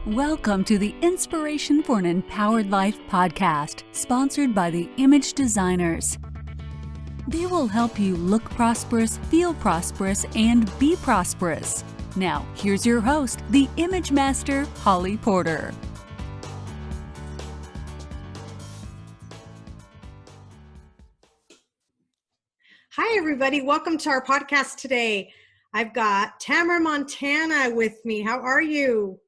Welcome to the Inspiration for an Empowered Life podcast, sponsored by the Image Designers. They will help you look prosperous, feel prosperous, and be prosperous. Now, here's your host, the Image Master, Hollly Porter. Hi, everybody. Welcome to our podcast today. I've got Tamara Montana with me. How are you?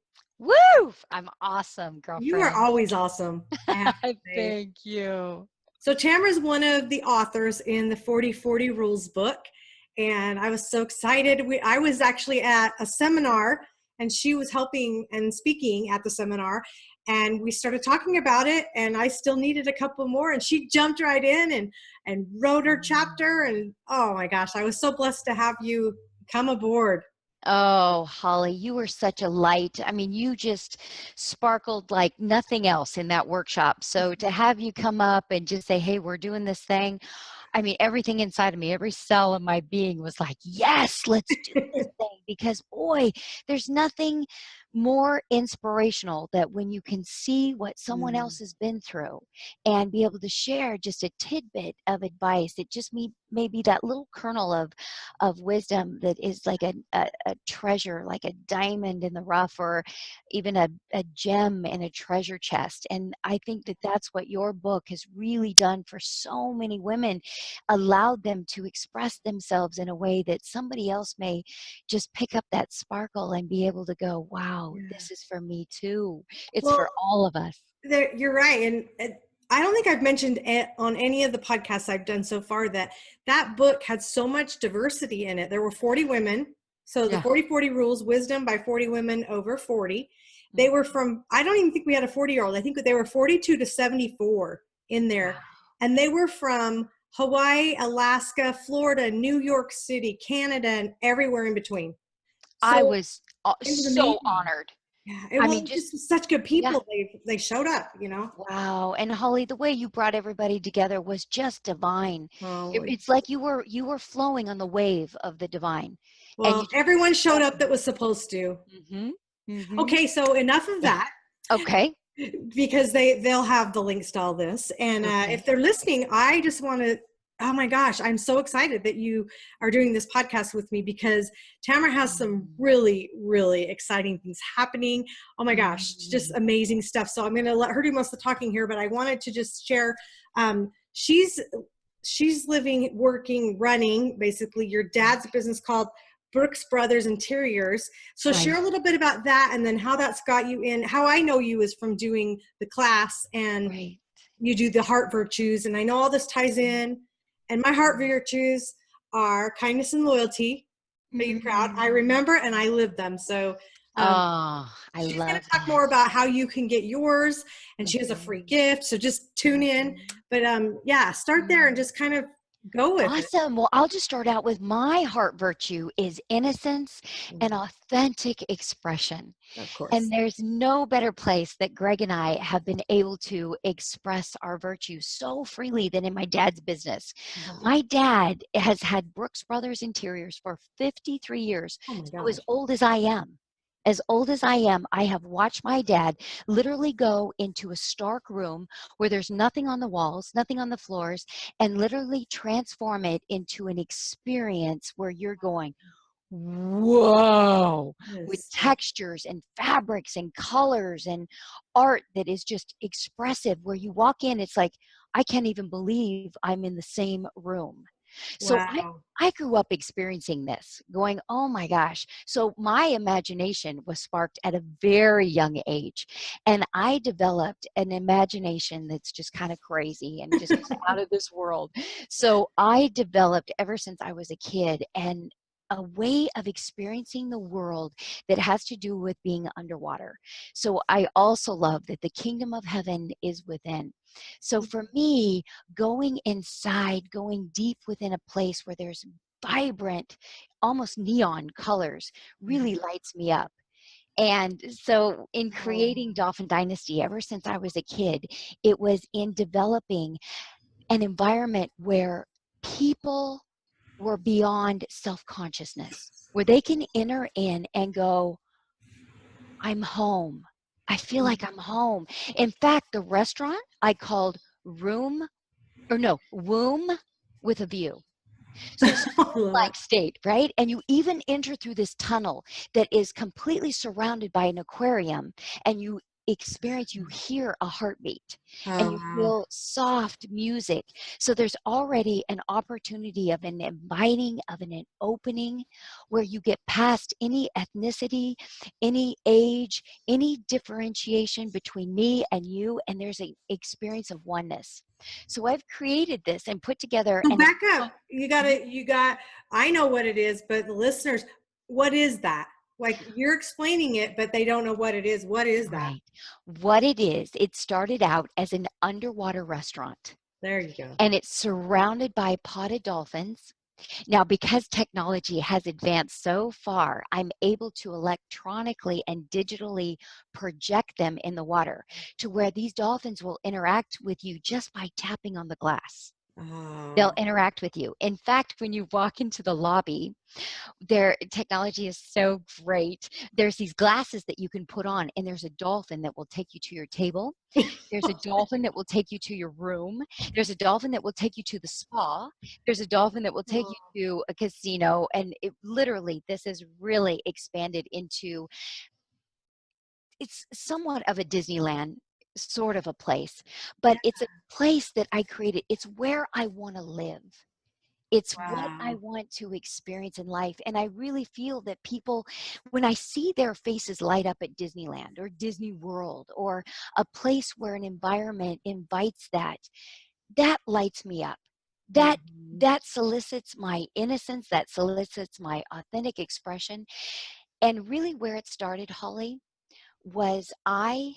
Woo! I'm awesome, girlfriend. You are always awesome. I have to say. Thank you. So Tamara's one of the authors in the 40/40 Rules book, and I was so excited. I was actually at a seminar, and she was helping and speaking at the seminar, and we started talking about it, and I still needed a couple more, and she jumped right in and wrote her chapter, and oh my gosh, I was so blessed to have you come aboard. Oh, Hollly, you were such a light. I mean, you just sparkled like nothing else in that workshop. So to have you come up and just say, hey, we're doing this thing. I mean, everything inside of me, every cell of my being was like, yes, let's do this thing. Because boy, there's nothing more inspirational that when you can see what someone else has been through and be able to share just a tidbit of advice, it just maybe that little kernel of wisdom that is like a treasure, like a diamond in the rough, or even a gem in a treasure chest. And I think that that's what your book has really done for so many women, allowed them to express themselves in a way that somebody else may just pick up that sparkle and be able to go, wow, this is for me too. It's for all of us. You're right. And I don't think I've mentioned it on any of the podcasts I've done so far that book had so much diversity in it. There were 40 women. So the 40/40 Rules, wisdom by 40 women over 40. They were from, I don't even think we had a 40-year-old. I think they were 42 to 74 in there. Wow. And they were from Hawaii, Alaska, Florida, New York City, Canada, and everywhere in between. So I was so amazing. Honored. Yeah, it was just such good people. Yeah. They showed up, you know. Wow. And Hollly, the way you brought everybody together was just divine. It's like you were flowing on the wave of the divine. Well, and everyone showed up that was supposed to. Mm-hmm. Mm-hmm. Okay, so enough of that. Okay. Because they'll have the links to all this. And if they're listening, I just want to, oh my gosh, I'm so excited that you are doing this podcast with me, because Tamara has some really, really exciting things happening. Oh my gosh, just amazing stuff. So I'm going to let her do most of the talking here, but I wanted to just share, she's living, working, running basically your dad's business called Brooks Brothers Interiors. So share a little bit about that, and then how that's got you in. How I know you is from doing the class, and you do the heart virtues, and I know all this ties in. And my heart virtues are kindness and loyalty, being proud. I remember and I live them. So she's going to talk more about how you can get yours, and she has a free gift. So just tune in. But start there and just kind of go with it. Awesome. Well, I'll just start out with my heart virtue is innocence and authentic expression. Of course. And there's no better place that Greg and I have been able to express our virtues so freely than in my dad's business. My dad has had Brooks Brothers Interiors for 53 years. So as old as I am. As old as I am, I have watched my dad literally go into a stark room where there's nothing on the walls, nothing on the floors, and literally transform it into an experience where you're going, whoa, with textures and fabrics and colors and art that is just expressive, where you walk in, it's like, I can't even believe I'm in the same room. So I grew up experiencing this, going, oh my gosh. So my imagination was sparked at a very young age. And I developed an imagination that's just kind of crazy and just out of this world. So I developed ever since I was a kid, and a way of experiencing the world that has to do with being underwater. So I also love that the kingdom of heaven is within. So for me, going inside, going deep within a place where there's vibrant, almost neon colors really lights me up. And so in creating Dolphin Dynasty, ever since I was a kid, it was in developing an environment where people were beyond self-consciousness, where they can enter in and go, I'm home. I feel like I'm home. In fact, the restaurant I called Womb with a View. So I love like it. state, right? And you even enter through this tunnel that is completely surrounded by an aquarium, and you hear a heartbeat, and Oh, you wow. feel soft music. So there's already an opportunity of an inviting, of an opening, where you get past any ethnicity, any age, any differentiation between me and you, and there's an experience of oneness. So I've created this and put together, So and it's back up. I know what it is, but the listeners, what is that? Like, you're explaining it, but they don't know what it is. What is that? right. What it is, it started out as an underwater restaurant, There you go. and it's surrounded by potted dolphins. Now, because technology has advanced so far, I'm able to electronically and digitally project them in the water to where these dolphins will interact with you just by tapping on the glass. They'll Oh, interact with you. In fact, when you walk into the lobby, their technology is so great. There's these glasses that you can put on, and there's a dolphin that will take you to your table. There's a dolphin that will take you to your room. There's a dolphin that will take you to the spa. There's a dolphin that will take oh, you to a casino. And it literally, this is really expanded into, it's somewhat of a Disneyland sort of a place, yeah. but it's a place that I created. It's where I want to live. It's what I Wow. want to experience in life. And I really feel that people, when I see their faces light up at Disneyland or Disney World or a place where an environment invites that, that lights me up. That Mhm. that solicits my innocence, that solicits my authentic expression. And really where it started, Holly, was I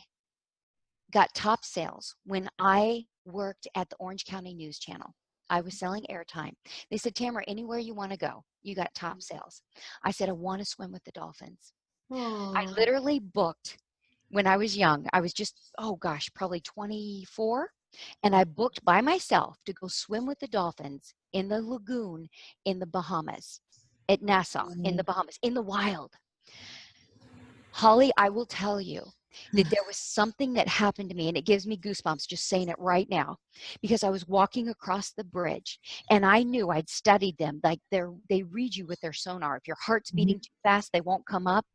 got top sales when I worked at the Orange County News Channel. I was selling airtime. They said, Tamara, anywhere you want to go, you got top sales. I said, I want to swim with the dolphins. I Oh, literally booked when I was young. I was just, oh gosh, probably 24. And I booked by myself to go swim with the dolphins in the lagoon in the Bahamas, at Nassau, in the Bahamas, in the wild. Holly, I will tell you that there was something that happened to me, and it gives me goosebumps just saying it right now, because I was walking across the bridge and I knew I'd studied them. Like they read you with their sonar. If your heart's beating Mhm. too fast, they won't come up.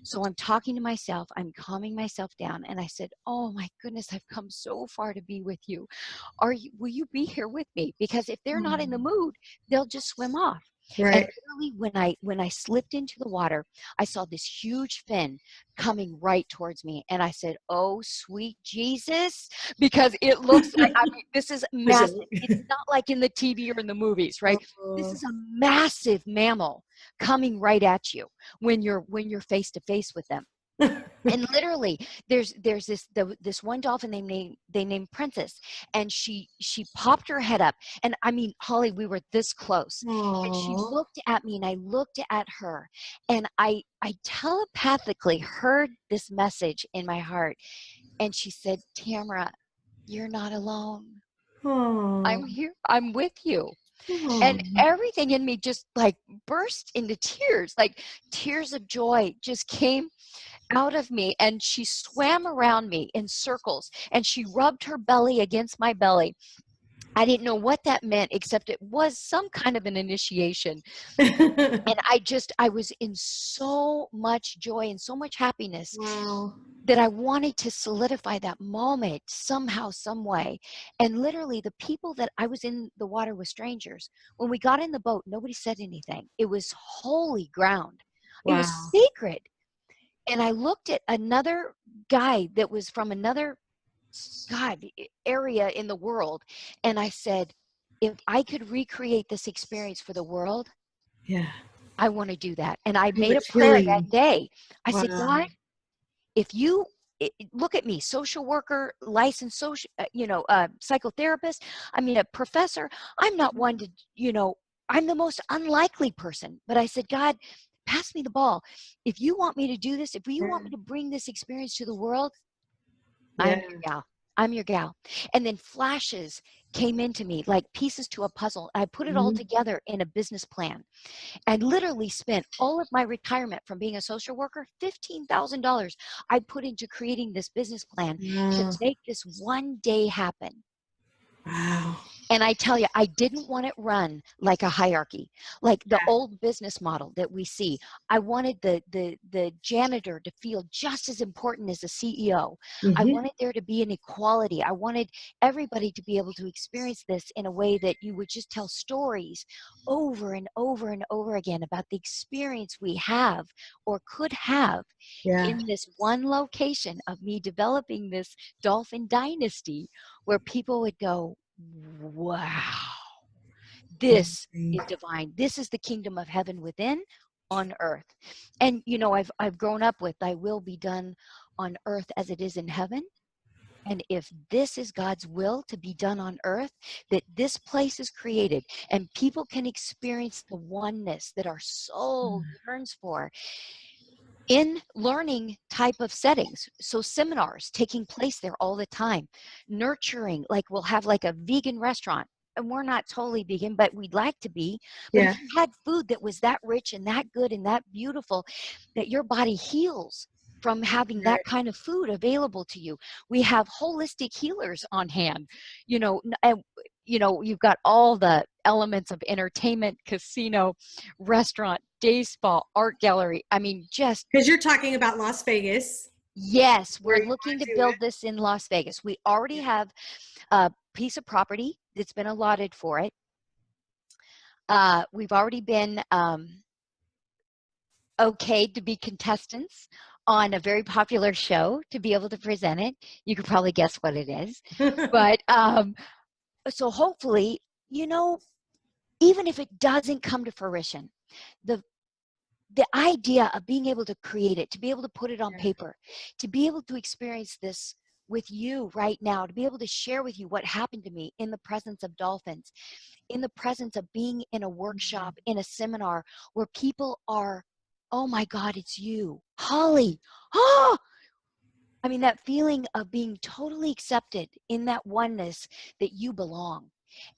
So I'm talking to myself, I'm calming myself down, and I said, oh my goodness, I've come so far to be with you. Will you be here with me? Because if they're not in the mood, they'll just swim off. And Right. literally when I slipped into the water, I saw this huge fin coming right towards me. And I said, oh, sweet Jesus, because it looks like, I mean, this is massive. It's not like in the TV or in the movies, right? This Oh. is a massive mammal coming right at you when you're face to face with them. And literally there's this one dolphin they named Princess, and she popped her head up, and I mean, Holly, we were this close, and she Oh. looked at me and I looked at her, and I telepathically heard this message in my heart, and she said, Tamara, you're not alone. Oh. I'm here, I'm with you. Oh. And everything in me just like burst into tears, like tears of joy just came out of me, and she swam around me in circles, and she rubbed her belly against my belly. I didn't know what that meant, except it was some kind of an initiation. And I was in so much joy and so much happiness Wow. that I wanted to solidify that moment somehow, some way. And literally the people that I was in the water with, strangers, when we got in the boat, nobody said anything. It was holy ground. It was Wow. sacred. And I looked at another guy that was from another area in the world, and I said, if I could recreate this experience for the world, Yeah. I want to do that. And I And made the a prayer healing. that day. I said, Wow. God, if you look at me, social worker, licensed social, psychotherapist, I mean, a professor, I'm not one to, I'm the most unlikely person. But I said, God, pass me the ball. If you want me to do this, if you want me to bring this experience to the world, Yeah. I'm your gal. I'm your gal. And then flashes came into me like pieces to a puzzle. I put it all Mhm. together in a business plan. I literally spent all of my retirement from being a social worker, $15,000 I put into creating this business plan to Wow. make this one day happen. Wow. And I tell you, I didn't want it run like a hierarchy, like the old business model that we see. I wanted the janitor to feel just as important as the CEO. I Mhm. wanted there to be an equality. I wanted everybody to be able to experience this in a way that you would just tell stories over and over and over again about the experience we have or could have Yeah. in this one location of me developing this dolphin dynasty where people would go, wow, this Amazing. is divine. This is the kingdom of heaven within on earth. And you know, I've grown up with thy will be done on earth as it is in heaven. And if this is God's will to be done on earth, that this place is created and people can experience the oneness that our soul yearns for in learning type of settings. So seminars taking place there all the time, nurturing, like we'll have like a vegan restaurant, and we're not totally vegan, but we'd like to be. But if Yeah. you had food that was that rich and that good and that beautiful, that your body heals from having that Right. kind of food available to you. We have holistic healers on hand, you know, and you know, you've got all the elements of entertainment, casino, restaurant, day spa, art gallery. I mean, just Because you're talking about Las Vegas, yes, where we're you looking want to to do it. build this in Las Vegas. We already have a piece of property that's been allotted for it. We've already been okayed to be contestants on a very popular show to be able to present it. You could probably guess what it is. But so hopefully, you know, even if it doesn't come to fruition, the the idea of being able to create it, to be able to put it on Yeah. paper, to be able to experience this with you right now, to be able to share with you what happened to me in the presence of dolphins, in the presence of being in a workshop, in a seminar where people are, oh my God, it's you, Hollly. Oh, I mean, that feeling of being totally accepted in that oneness that you belong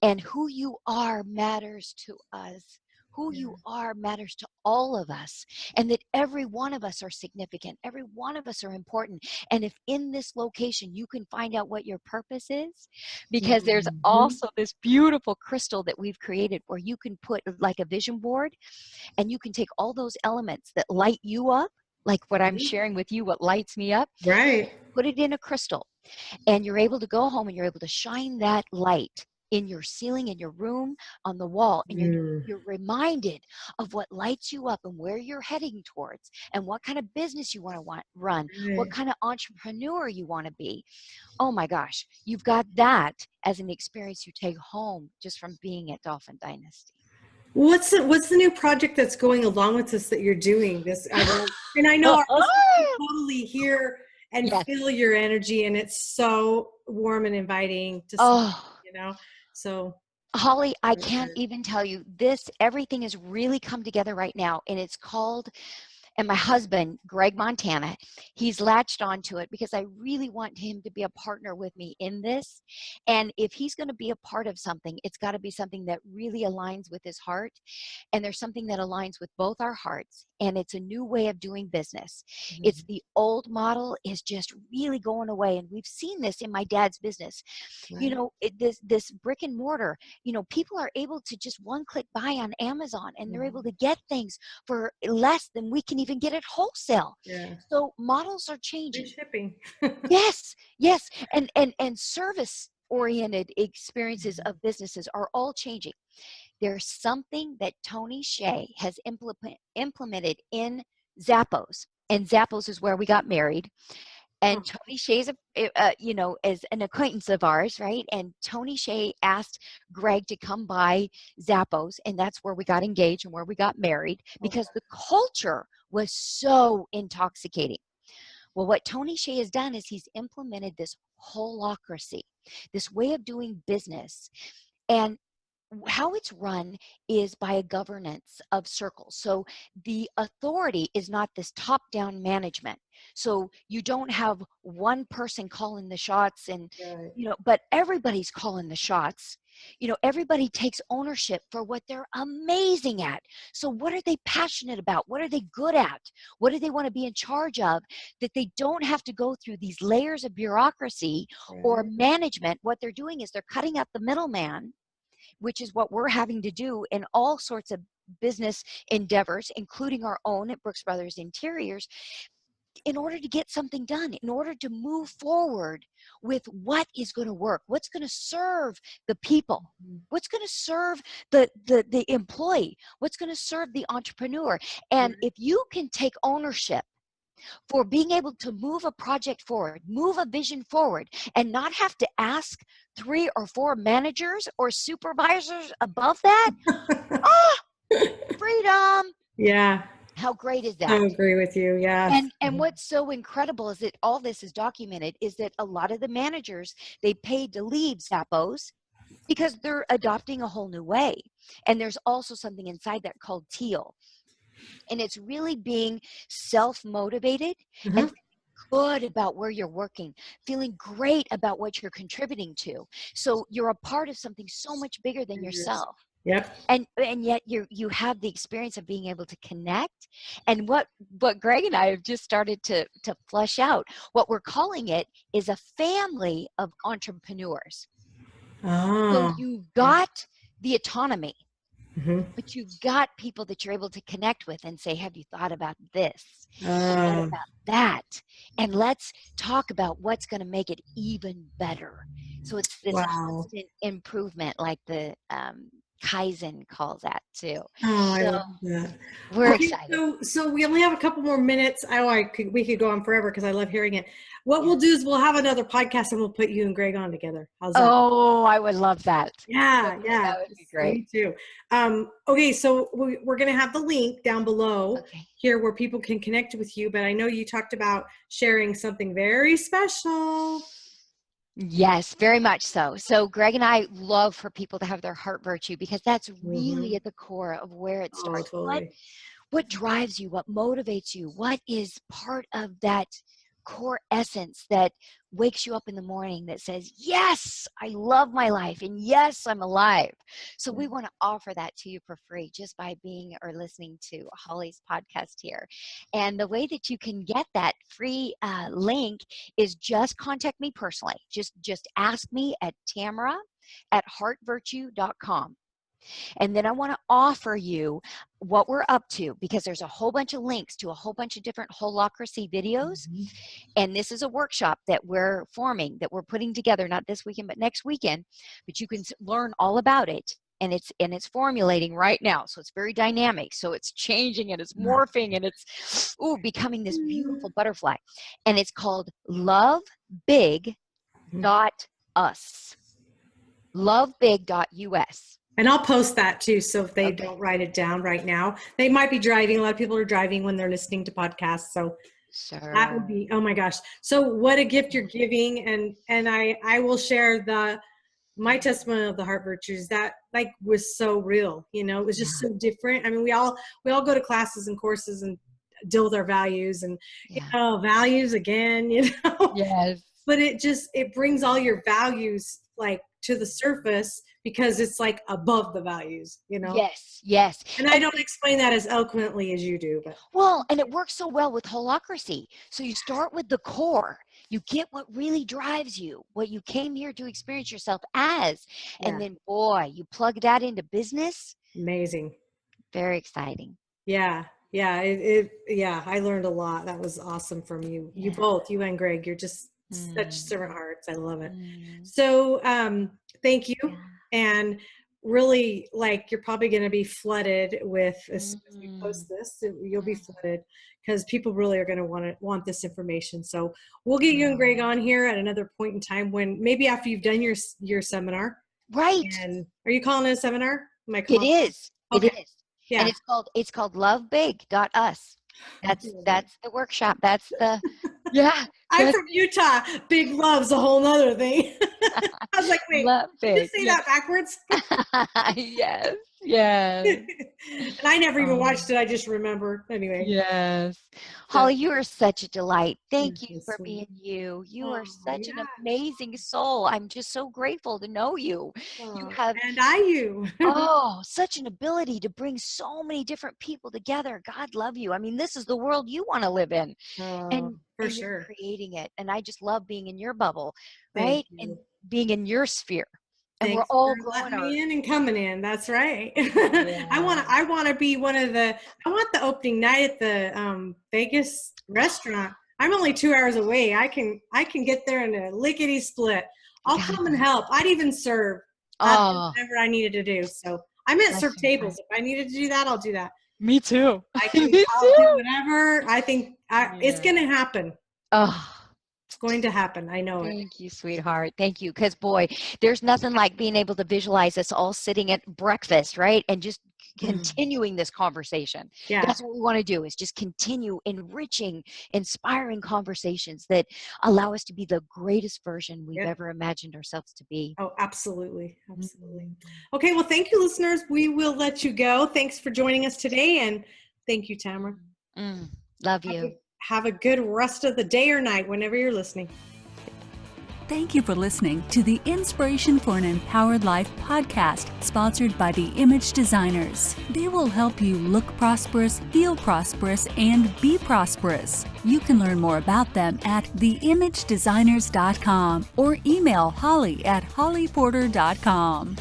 and who you are matters to us. Who Yeah. you are matters to all of us, and that every one of us are significant. Every one of us are important. And if in this location you can find out what your purpose is, because there's Mhm. also this beautiful crystal that we've created where you can put like a vision board and you can take all those elements that light you up, like what I'm Mhm. sharing with you, what lights me up, Right. put it in a crystal, and you're able to go home and you're able to shine that light in your ceiling, in your room, on the wall, and Mm. you're reminded of what lights you up and where you're heading towards and what kind of business you want to run, what Right. kind of entrepreneur you want to be. Oh my gosh, you've got that as an experience you take home just from being at Dolphin Dynasty. What's the new project that's going along with this that you're doing? This I want, and I know our listeners can totally hear and Yes. feel your energy, and it's so warm and inviting to see, Oh, you know. So Hollly, I so can't good. even tell you this. Everything has really come together right now, and it's called, and my husband, Greg Montana, he's latched onto it because I really want him to be a partner with me in this. And if he's going to be a part of something, it's got to be something that really aligns with his heart. And there's something that aligns with both our hearts. And it's a new way of doing business. It's Mhm. the old model is just really going away. And we've seen this in my dad's business. You Right. know, this brick and mortar, you know, people are able to just one click buy on Amazon and they're able Mhm. to get things for less than we can even get at wholesale. Yeah. So models are Free changing. shipping. Yes, yes. And service oriented experiences Mhm. of businesses are all changing. There's something that Tony Hsieh has implemented in Zappos. And Zappos is where we got married. Huh. And Tony Hsieh's, you know, is an acquaintance of ours, right? And Tony Hsieh asked Greg to come by Zappos, and that's where we got engaged and where we got married Okay. because the culture was so intoxicating. Well, what Tony Hsieh has done is he's implemented this holocracy, this way of doing business. And how it's run is by a governance of circles. So the authority is not this top-down management. So you don't have one person calling the shots and, Right. but everybody's calling the shots. Everybody takes ownership for what they're amazing at. So what are they passionate about? What are they good at? What do they want to be in charge of, that they don't have to go through these layers of bureaucracy or Right. management? What they're doing is they're cutting out the middleman, which is what we're having to do in all sorts of business endeavors, including our own at Brooks Brothers Interiors, in order to get something done, in order to move forward with what is going to work, what's going to serve the people, what's going to serve the employee, what's going to serve the entrepreneur. And if you can take ownership for being able to move a project forward, move a vision forward, and not have to ask 3 or 4 managers or supervisors above that, freedom. Yeah. How great is I that? agree with you. Yes. And what's so incredible is that all this is documented, is that a lot of the managers, they paid to leave Zappos because they're adopting a whole new way. And there's also something inside that called teal. And it's really being self-motivated and good about where you're working, feeling great about what you're contributing to. So you're a part of something so much bigger than yourself. Yep. And yet you have the experience of being able to connect. And what Greg and I have just started to flush out, what we're calling it is a family of entrepreneurs. So you've got the autonomy, but you've got people that you're able to connect with and say, have you thought about this? What about that? And let's talk about what's going to make it even better. So it's this constant improvement, like the Kaizen calls that too. I So love that. we're excited. So we only have a couple more minutes. We could go on forever because I love hearing it. What we'll do is we'll have another podcast and we'll put you and Greg on together. How's that? Oh, I would love that. Yeah. That would be great. Me too. Okay, so we're going to have the link down below here where people can connect with you. But I know you talked about sharing something very special. Yes, very much so. So Greg and I love for people to have their heart virtue, because that's really at the core of where it starts. Totally. What drives you? What motivates you? What is part of that core essence that wakes you up in the morning that says, yes, I love my life, and yes, I'm alive. So we want to offer that to you for free just by being or listening to Holly's podcast here. And the way that you can get that free link is just contact me personally. Just ask me at Tamara@heartvirtue.com. And then I want to offer you what we're up to, because there's a whole bunch of links to a whole bunch of different holacracy videos. And this is a workshop that we're forming, that we're putting together, not this weekend, but next weekend. But you can learn all about it. And it's formulating right now. So it's very dynamic. So it's changing and it's morphing and it's becoming this beautiful butterfly. And it's called lovebig.us. Lovebig.us. And I'll post that too. So if they don't write it down right now, they might be driving. A lot of people are driving when they're listening to podcasts. So that would be, oh my gosh. So what a gift you're giving. And I will share my testimony of the heart virtues. That was so real, it was just so different. I mean, we all go to classes and courses and deal with our values and, values again, Yes. But it brings all your values to the surface, because it's above the values, Yes. And I don't explain that as eloquently as you do, but and it works so well with holacracy. So you start with the core, you get what really drives you, what you came here to experience yourself as, and then you plug that into business. Amazing. Very exciting. Yeah. I learned a lot. That was awesome from you. You both, you and Greg, you're just such servant hearts. I love it. So thank you. And really, you're probably going to be flooded with, as soon as we post this, you'll be flooded, because people really are going to want this information. So we'll get you and Greg on here at another point in time, when maybe after you've done your seminar. Right. And are you calling it a seminar? It is. Okay. It is. Yeah. And it's called lovebig.us. That's the workshop. That's the Yeah. I'm from Utah. Big love's a whole nother thing. I was like, wait, Love did you it. say that backwards? Yes. Yes. And I never even Oh. watched it. I just remember. Anyway. Yes. So, Holly, you are such a delight. you're Thank you so for sweet. being you. You Oh, are such an yeah. amazing soul. I'm just so grateful to know you. You Oh, have, and you. oh, such an ability to bring so many different people together. God love you. I mean, this is the world you want to live in. Oh, And for and you're sure. creating it. And I just love being in your bubble, Thank right? And you. being in your sphere. And we're Thanks for all growing letting our, me in and coming in. That's right. yeah. I want to be one of the, I want the opening night at the Vegas restaurant. I'm only 2 hours away. I can get there in a lickety split. I'll God come and bless. help. I'd even serve. I'd do Oh, whatever I needed to do. So I meant bless serve your tables. heart. If I needed to do that, I'll do that. Me too. I can, Me I'll do too. whatever. I think it's Yeah. going to happen. Oh, It's going to happen. I know it. thank you, sweetheart. Thank you. Because, boy, there's nothing like being able to visualize us all sitting at breakfast, right? And just continuing this conversation. Yeah. That's what we want to do, is just continue enriching, inspiring conversations that allow us to be the greatest version we've Yep. ever imagined ourselves to be. Oh, absolutely. Absolutely. Mhm. Okay. Well, thank you, listeners. We will let you go. Thanks for joining us today. And thank you, Tamara. Love Have you. have a good rest of the day or night whenever you're listening. Thank you for listening to the Inspiration for an Empowered Life podcast, sponsored by the Image Designers. They will help you look prosperous, feel prosperous, and be prosperous. You can learn more about them at theimagedesigners.com or email Hollly at hollyporter.com.